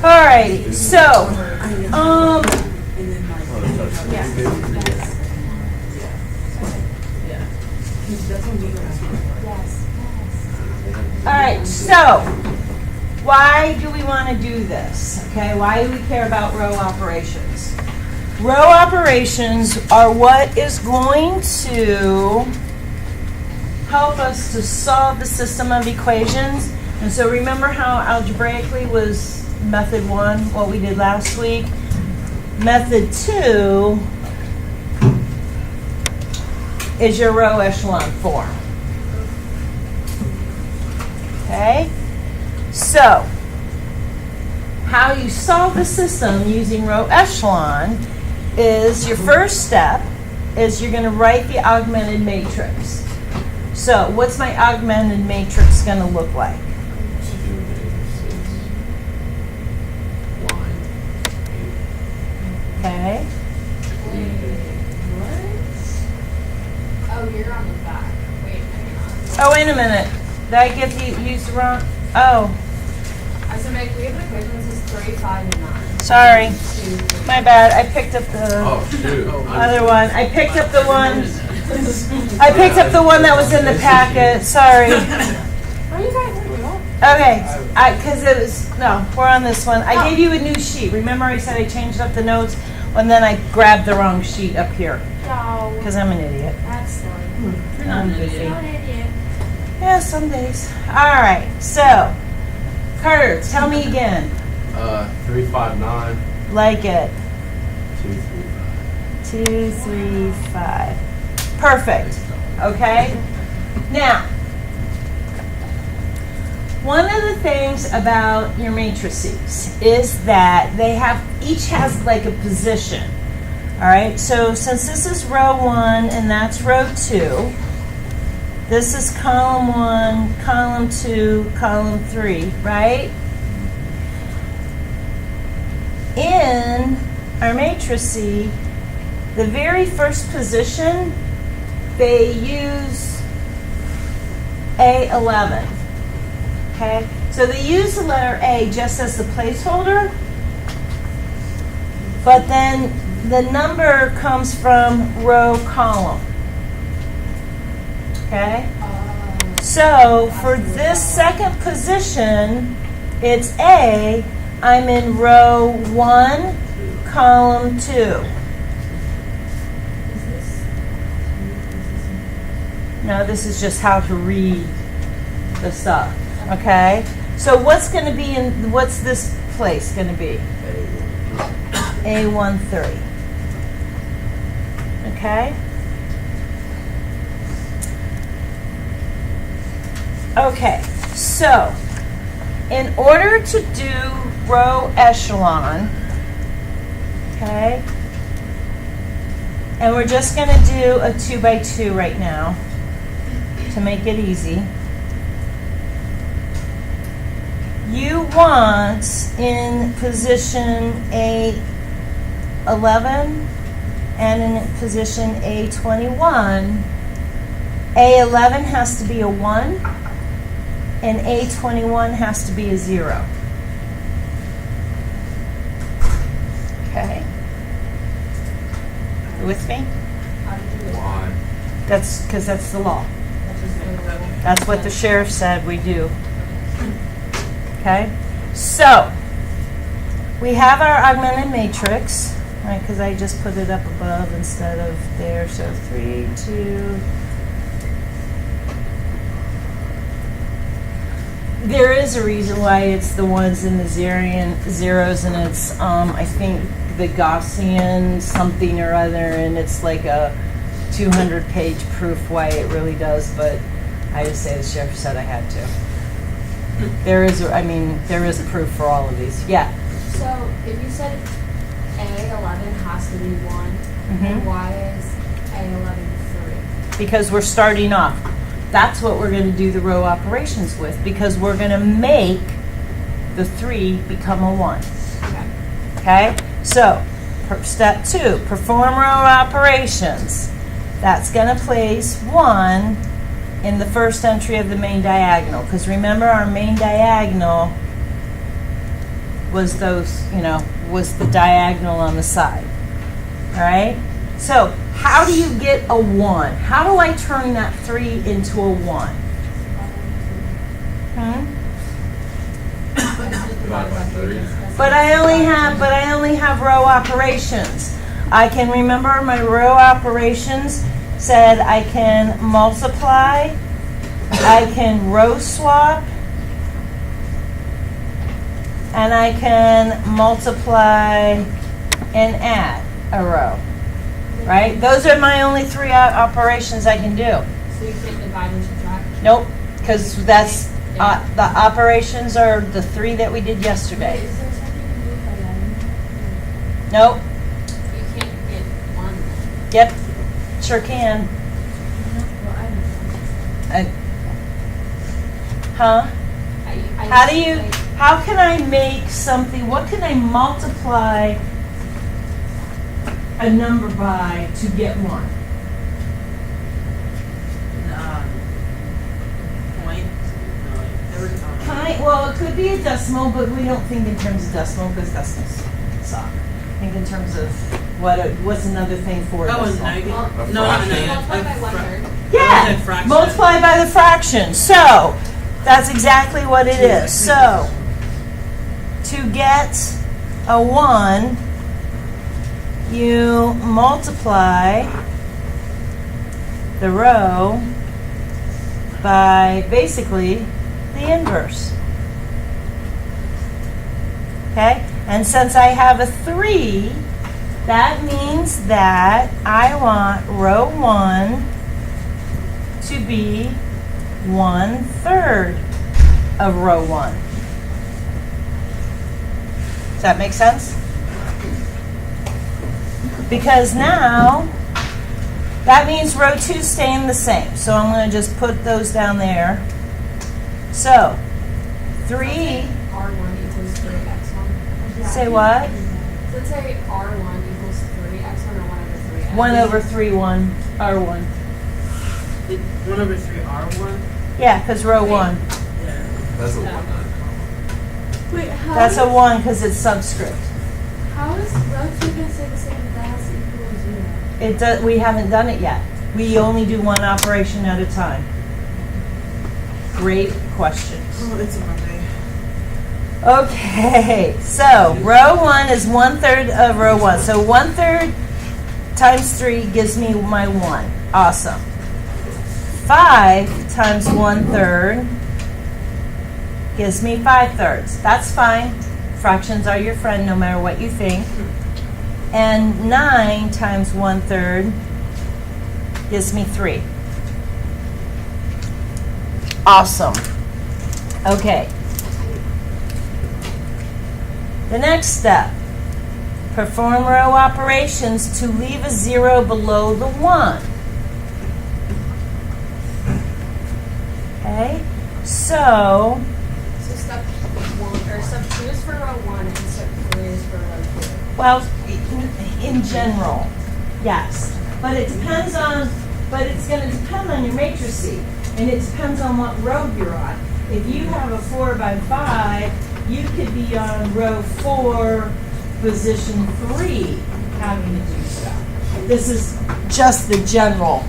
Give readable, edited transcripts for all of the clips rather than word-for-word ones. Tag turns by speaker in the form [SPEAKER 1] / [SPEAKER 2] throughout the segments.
[SPEAKER 1] Alrighty, so, alright, so, why do we want to do this? Okay, why do we care about row operations? Row operations are what is going to help us to solve the system of equations. And so remember how algebraically was method 1, what we did last week? Method 2 is your row echelon form. Okay? So, how you solve the system using row echelon is your first step is you're going to write the augmented matrix. So, what's my augmented matrix going to look like? Okay.
[SPEAKER 2] Oh, you're on the back. Wait, hang on.
[SPEAKER 1] Oh, wait a minute. Did I give you use the wrong? Oh,
[SPEAKER 2] I said, Meg, we have an equation that says 3, 5, and 9.
[SPEAKER 1] sorry.
[SPEAKER 2] 2, 3.
[SPEAKER 1] My bad. I picked up the
[SPEAKER 3] Oh, shoot.
[SPEAKER 1] other one. I picked up the one. I picked up the one that was in the packet. Sorry.
[SPEAKER 2] What are you guys doing?
[SPEAKER 1] Okay, because it was, no, we're on this one. I gave you a new sheet. Remember I said I changed up the notes, and then I grabbed the wrong sheet up here,
[SPEAKER 2] No,
[SPEAKER 1] because I'm an idiot.
[SPEAKER 2] that's silly.
[SPEAKER 1] You're not an idiot.
[SPEAKER 2] You're not an idiot.
[SPEAKER 1] Yeah, some days. All right, so, Carter, tell me again.
[SPEAKER 3] 359,
[SPEAKER 1] Like it.
[SPEAKER 3] 235.
[SPEAKER 1] 2, 3, 5. Perfect. Okay? Now, one of the things about your matrices is that they have, each has like a position. All right, so since this is row 1 and that's row 2, this is column 1, column 2, column 3, right? In our matrices, the very first position, they use A11. Okay, so they use the letter A just as the placeholder, but then the number comes from row column. Okay, so for this second position, it's A. I'm in row 1, column 2. No, this is just how to read the stuff. Okay, so what's going to be in, what's this place going to be? A13. Okay? Okay, so in order to do row echelon, okay, and we're just going to do a 2 by 2 right now to make it easy. You want in position A11 and in position A21, A11 has to be a 1 and A21 has to be a 0. Okay? You with me?
[SPEAKER 3] Why?
[SPEAKER 1] That's because that's the law. That's what the sheriff said we do. Okay, so we have our augmented matrix, right? Because I just put it up above instead of there. So 3, 2. There is a reason why it's the ones in the zeros, and it's I think the Gaussian something or other, and it's like a 200-page proof why it really does. But I just say the sheriff said I had to. There is, there is proof for all of these. Yeah.
[SPEAKER 2] So, if you said A11 has to be 1, then why is A11 3?
[SPEAKER 1] Because we're starting off. That's what we're going to do the row operations with, because we're going to make the 3 become a 1. Okay? So, step 2, perform row operations. That's going to place 1 in the first entry of the main diagonal, because remember our main diagonal was those, was the diagonal on the side. All right? So, how do you get a 1? How do I turn that 3 into a 1?
[SPEAKER 3] Divided by 3.
[SPEAKER 1] But I only have row operations. I can remember my row operations said I can multiply, I can row swap, and I can multiply and add a row. Right? Those are my only 3 operations I can do.
[SPEAKER 2] So you can't divide and subtract?
[SPEAKER 1] Nope, because that's the operations are the 3 that we did yesterday.
[SPEAKER 2] Is there something you can do by adding?
[SPEAKER 1] Nope.
[SPEAKER 2] You can't get 1 then?
[SPEAKER 1] Yep. Sure can.
[SPEAKER 2] Well, I don't know.
[SPEAKER 1] Huh?
[SPEAKER 2] I
[SPEAKER 1] How do
[SPEAKER 2] just
[SPEAKER 1] you?
[SPEAKER 2] think-
[SPEAKER 1] How can I make something? What can I multiply a number by to get 1?
[SPEAKER 4] Point? No, every time.
[SPEAKER 1] Well, it could be a decimal, but we don't think in terms of decimal because decimals suck. Think in terms of what's another thing for a
[SPEAKER 4] Oh, a
[SPEAKER 1] decimal.
[SPEAKER 4] negative?
[SPEAKER 2] Well,
[SPEAKER 4] No, not a
[SPEAKER 3] fraction.
[SPEAKER 4] negative.
[SPEAKER 2] Multiply by
[SPEAKER 4] A
[SPEAKER 2] 1/3.
[SPEAKER 1] Yeah,
[SPEAKER 4] fraction.
[SPEAKER 1] multiply by the fraction. So that's exactly what it is. So to get a 1, you multiply the row by basically the inverse. Okay? And since I have a 3, that means that I want row 1 to be 1/3 of row 1. Does that make sense? Because now, that means row 2 staying the same. So I'm going to just put those down there. So, 3,
[SPEAKER 2] R1 equals 3x1.
[SPEAKER 1] say what?
[SPEAKER 2] So let's say R1 equals 3x1 or 1 over 3x.
[SPEAKER 1] 1 over 3, 1, R1.
[SPEAKER 4] 1 over 3 R1?
[SPEAKER 1] Yeah, because row 1.
[SPEAKER 4] Yeah.
[SPEAKER 3] That's a 1,
[SPEAKER 2] Wait, how
[SPEAKER 1] That's a 1 because it's subscript.
[SPEAKER 2] How is row 2 going to stay the same if that has to equal 0?
[SPEAKER 1] We haven't done it yet. We only do one operation at a time. Great question.
[SPEAKER 4] Oh, it's a Monday.
[SPEAKER 1] Okay, so row 1 is 1/3 of row 1. So 1/3 times 3 gives me my 1. Awesome. 5 times 1/3 gives me 5/3. That's fine. Fractions are your friend no matter what you think. And 9 times 1/3 gives me 3. Awesome. Okay. The next step, perform row operations to leave a 0 below the 1. Okay, so
[SPEAKER 2] So step 2 is for row 1 and step 3 is for row 2.
[SPEAKER 1] well, in general, yes, but it depends on, but it's going to depend on your matrices, and it depends on what row you're on. If you have a 4 by 5, you could be on row 4, position 3, having to do stuff. This is just the general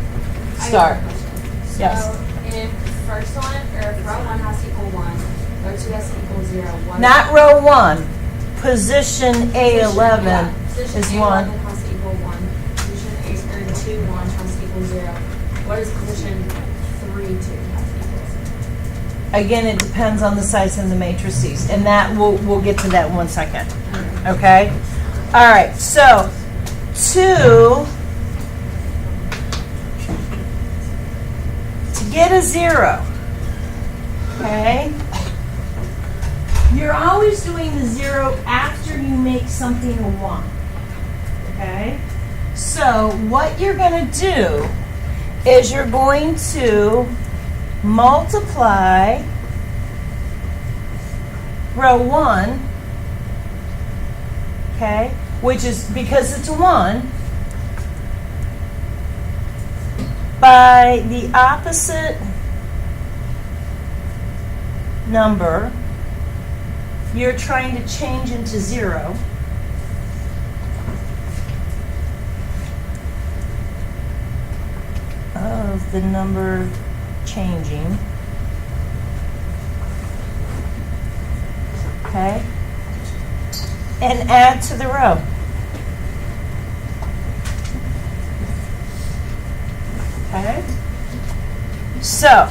[SPEAKER 1] start.
[SPEAKER 2] I have a question.
[SPEAKER 1] Yes.
[SPEAKER 2] So if first one, or if row 1 has to equal 1, row 2 has to equal 0, what
[SPEAKER 1] Not row 1, position A11
[SPEAKER 2] yeah, position
[SPEAKER 1] is
[SPEAKER 2] A11
[SPEAKER 1] 1.
[SPEAKER 2] has to equal 1. Position A, or 2, 1 has to equal 0. What does position 3, 2 have to equal?
[SPEAKER 1] Again, it depends on the size of the matrices, and that we'll get to that in 1 second. Okay? All right, so 2, to get a 0, okay? You're always doing the 0 after you make something a 1. Okay? So what you're going to do is you're going to multiply row 1, okay, which is, because it's a 1, by the opposite number you're trying to change into 0. Of the number changing. Okay? And add to the row. Okay? So,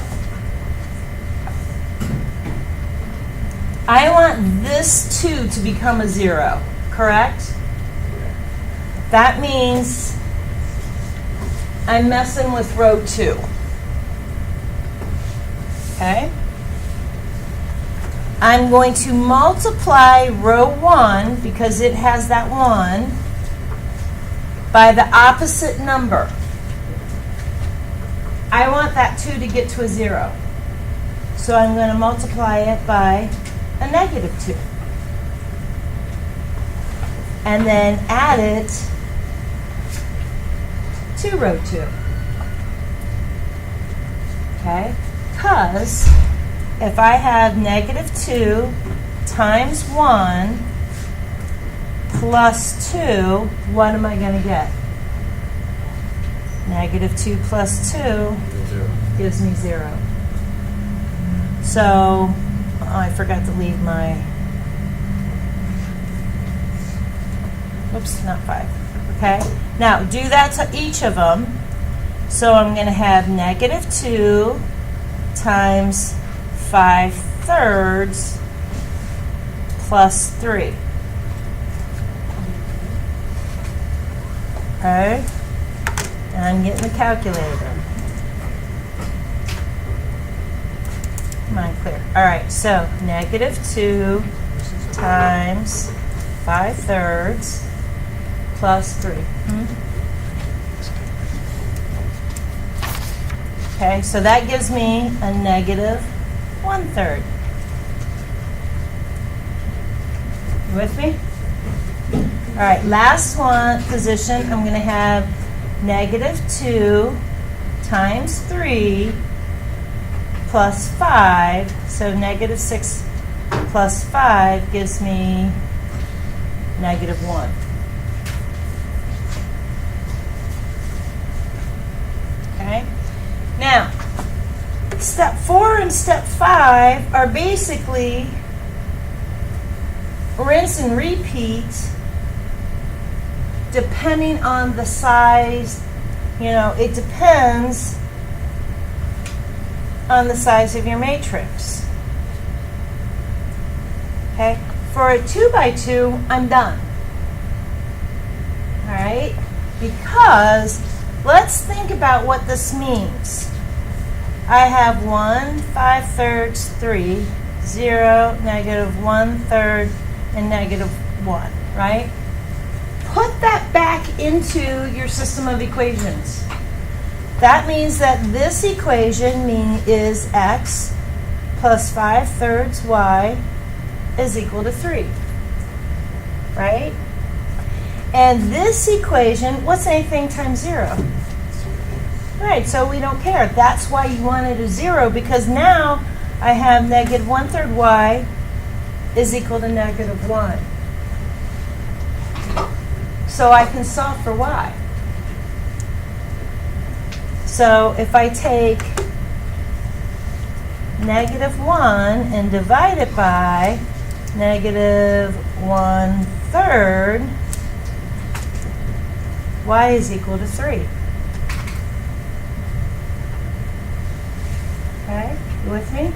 [SPEAKER 1] I want this 2 to become a 0, correct? That means I'm messing with row 2. Okay? I'm going to multiply row 1, because it has that 1, by the opposite number. I want that 2 to get to a 0. So I'm going to multiply it by a -2. And then add it to row 2. Okay? Because if I have -2 times 1 plus 2, what am I going to get? -2 plus 2
[SPEAKER 3] 0.
[SPEAKER 1] gives me 0. So, I forgot to leave my, whoops, not 5. Okay? Now, do that to each of them. So I'm going to have -2 times 5/3 plus 3. Okay? And I'm getting the calculator. Come on, clear. All right, so -2 times 5/3 plus 3. Okay, so that gives me a -1/3. You with me? All right, last one position, I'm going to have -2 times 3 plus 5. So -6 plus 5 gives me -1. Okay? Now, step 4 and step 5 are basically rinse and repeat depending on the size. You know, it depends on the size of your matrix. Okay? For a 2x2, I'm done. All right? Because let's think about what this means. I have 1, 5/3, 3, 0, -1/3, and -1, right? Put that back into your system of equations. That means that this equation is x plus 5/3 y is equal to 3, right? And this equation, what's anything times 0? Right, so we don't care. That's why you wanted a 0, because now I have -1/3 y is equal to -1. So I can solve for y. So if I take -1 and divide it by -1/3, y is equal to 3. Okay, you with me?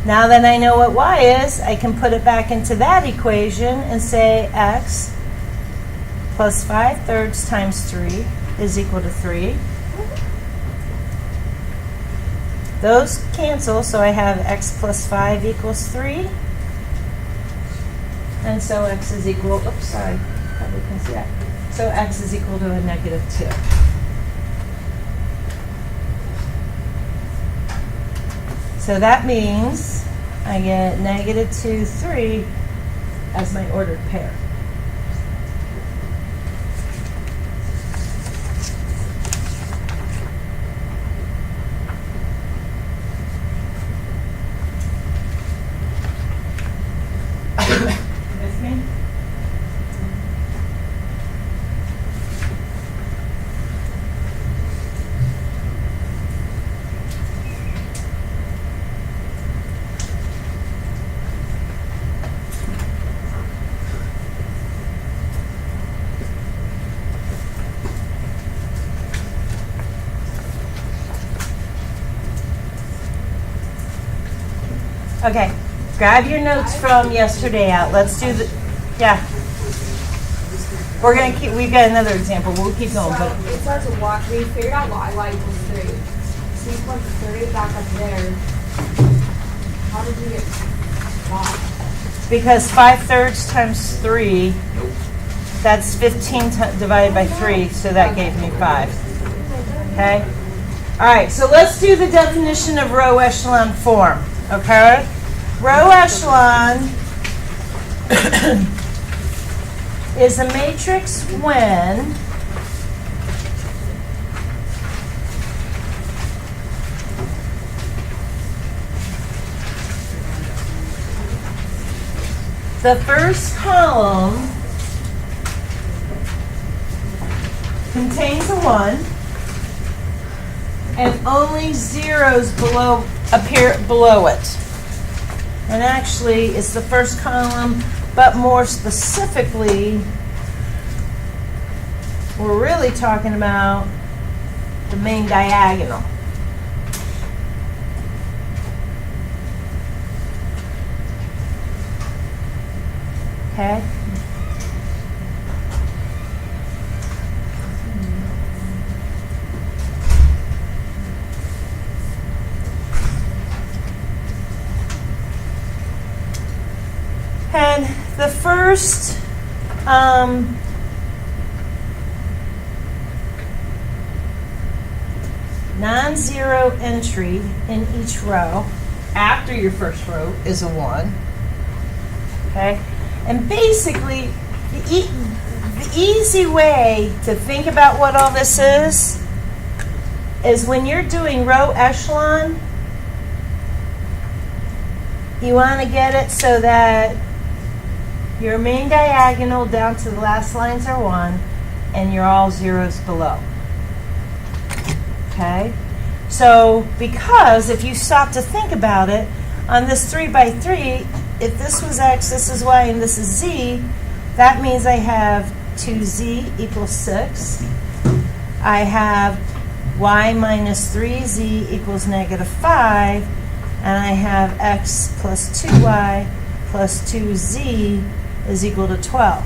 [SPEAKER 1] Now that I know what y is, I can put it back into that equation and say x plus 5/3 times 3 is equal to 3. Those cancel, so I have x plus 5 equals 3. And so x is equal, oops, sorry, probably can see that. So x is equal to a -2. So that means I get -2, 3 as my ordered pair. Okay, grab your notes from yesterday out. Let's do the, yeah. We're gonna keep, we've got another example. We'll keep going,
[SPEAKER 2] So
[SPEAKER 1] but
[SPEAKER 2] it says y. We figured out y equals 3. So you put 3 back up there. How did you get y?
[SPEAKER 1] because 5/3 times 3, that's 15 divided by 3, so that gave me 5. Okay? All right, so let's do the definition of row echelon form. Okay? Row echelon is a matrix when the first column contains a 1 and only zeros appear below it. And actually, it's the first column, but more specifically, we're really talking about the main diagonal. Okay? And the first non-zero entry in each row after your first row is a 1. Okay? And basically, the easy way to think about what all this is when you're doing row echelon, you want to get it so that your main diagonal down to the last lines are 1, and you're all zeros below. Okay? So, because if you stop to think about it, on this 3 by 3, if this was x, this is y, and this is z, that means I have 2z equals 6. I have y minus 3z equals negative 5. And I have x plus 2y plus 2z is equal to 12.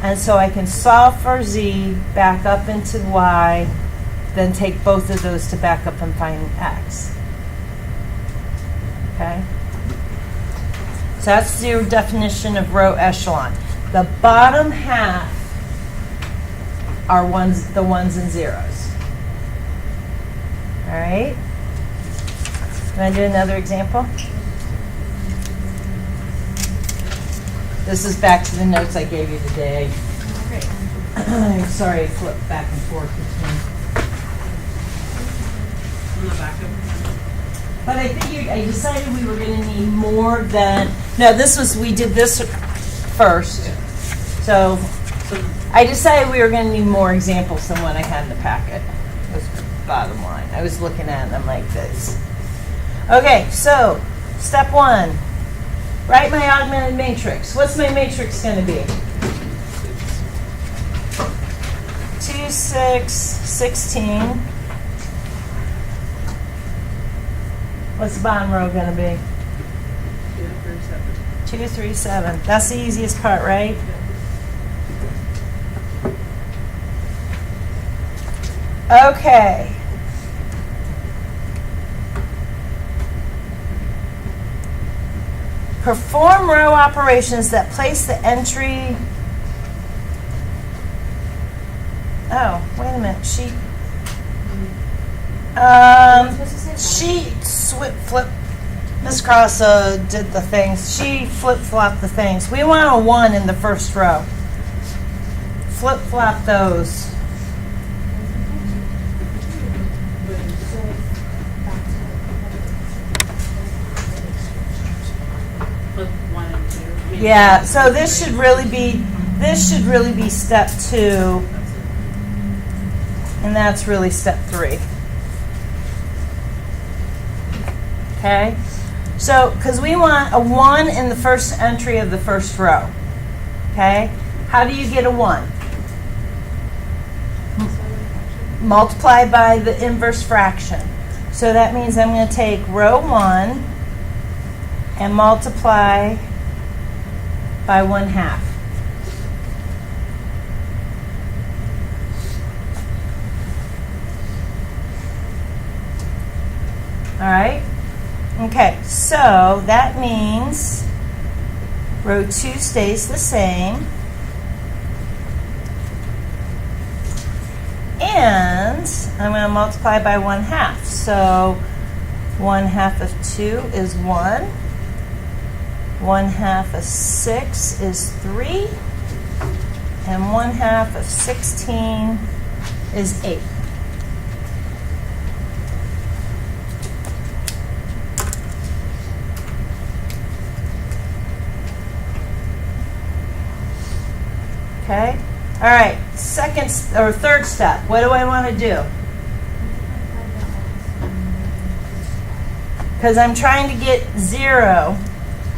[SPEAKER 1] And so I can solve for z, back up into y, then take both of those to back up and find x. Okay? So that's your definition of row echelon. The bottom half are the ones and zeros. All right? Can I do another example? This is back to the notes I gave you today. I'm sorry, I flipped back and forth between.
[SPEAKER 4] On the back of
[SPEAKER 1] But I decided we were going to need more than, no, we did this first. So I decided we were going to need more examples than what I had in the packet. That's the bottom line. I was looking at them like this. Okay, so step 1. Write my augmented matrix. What's my matrix going to be? 2, 6, 16. What's the bottom row going to be? 2, 3, 7. That's the easiest part, right? Okay. Perform row operations that place the entry. Oh, wait a minute. Sheet. Flip. Miss Cross did the things. She flip-flopped the things. We want a 1 in the first row. Flip-flop those.
[SPEAKER 4] flip 1 and 2.
[SPEAKER 1] Yeah, so this should really be step 2, and that's really step 3. Okay? So, because we want a 1 in the first entry of the first row. Okay? How do you get a 1? Multiply by the inverse fraction. So that means I'm going to take row 1, and multiply by 1/2. All right? Okay, so that means row 2 stays the same. And I'm going to multiply by 1/2. So 1/2 of 2 is 1. 1/2 of 6 is 3. And 1/2 of 16 is 8. Okay? All right, third step. What do I want to do? Because I'm trying to get 0.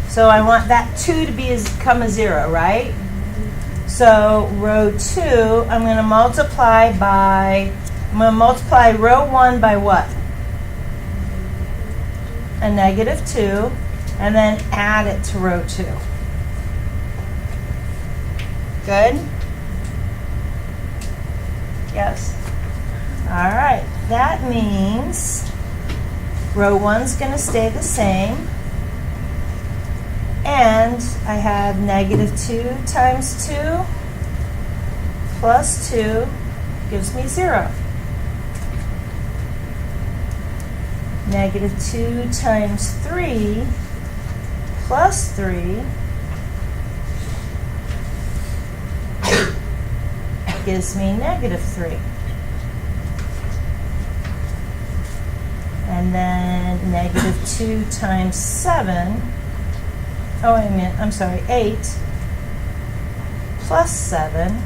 [SPEAKER 1] So I want that 2 to become a 0, right? So row 2, I'm going to multiply row 1 by what? A -2, and then add it to row 2. Good? Yes. All right. That means row 1's going to stay the same. And I have -2 times 2 plus 2 gives me 0. -2 times 3 plus 3 gives me -3. And then -2 times 7, oh wait a minute, I'm sorry, 8 plus 7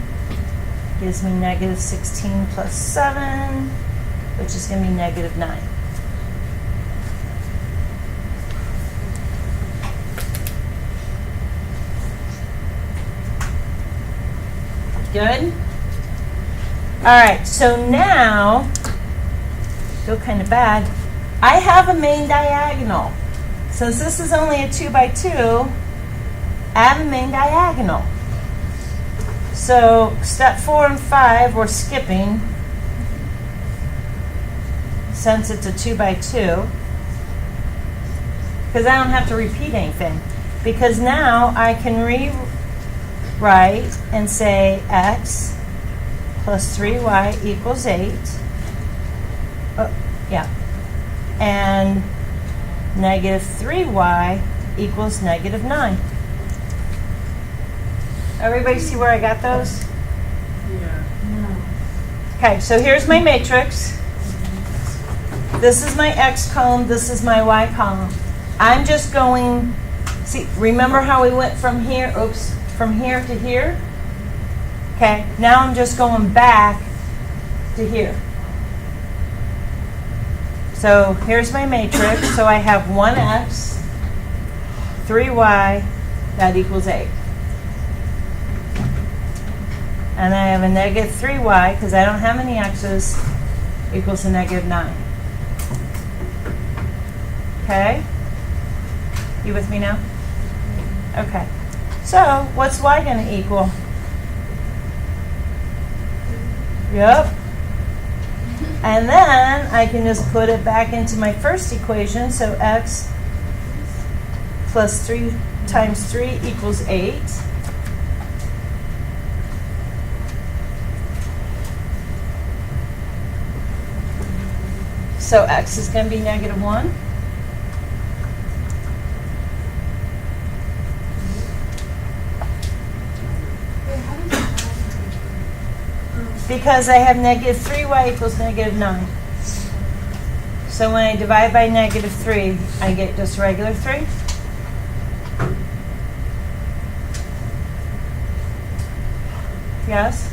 [SPEAKER 1] gives me -16 plus 7, which is going to be -9. Good? All right, so now, feel kind of bad. I have a main diagonal. Since this is only a 2 by 2, I have a main diagonal. So step 4 and 5 we're skipping since it's a 2 by 2, because I don't have to repeat anything. Because now I can rewrite and say x plus 3y equals 8. Oh, yeah. And -3y equals -9. Everybody see where I got those?
[SPEAKER 4] Yeah.
[SPEAKER 1] Okay, so here's my matrix. This is my x column, this is my y column. I'm just going, see, remember how we went from here, from here to here? Okay, now I'm just going back to here. So here's my matrix. So I have 1x, 3y, that equals 8. And I have a -3y, because I don't have any x's, equals a -9. Okay? You with me now? Okay. So what's y going to equal? Yep. And then I can just put it back into my first equation. So x plus 3 times 3 equals 8. So x is going to be -1. Because I have -3y equals -9. So when I divide by -3, I get just regular 3. Yes?